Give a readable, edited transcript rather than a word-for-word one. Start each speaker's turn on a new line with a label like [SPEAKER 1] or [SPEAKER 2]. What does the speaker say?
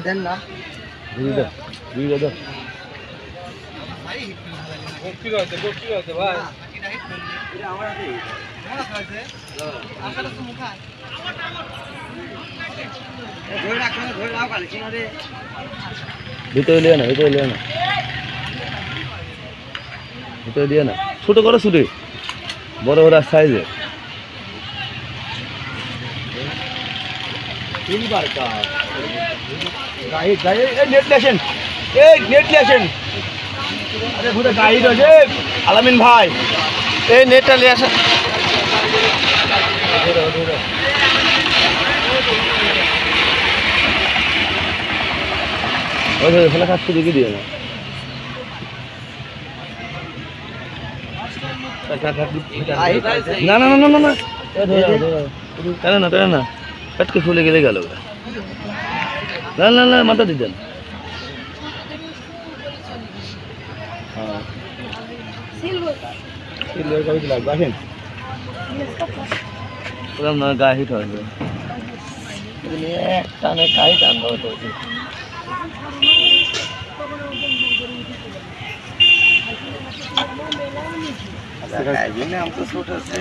[SPEAKER 1] দেন না
[SPEAKER 2] ভিতরে লিয়ে না, ভিতরে লিয়ে না, ভিতরে দিয়ে না, ছোট করো ছুটি বড় বড় সাইজে। আলামিন ভাই এই নেটটা নিয়ে আসেন। ফেলে কাজ দিকে দিয়ে না, না না না না না কেন না, কেন না, পেটকে ফুলে গেলে গেল। না না না, মাথা দিতেন না, গায়ে হিট হবে টানে গায়ে টান হতো। हम तो छोटे से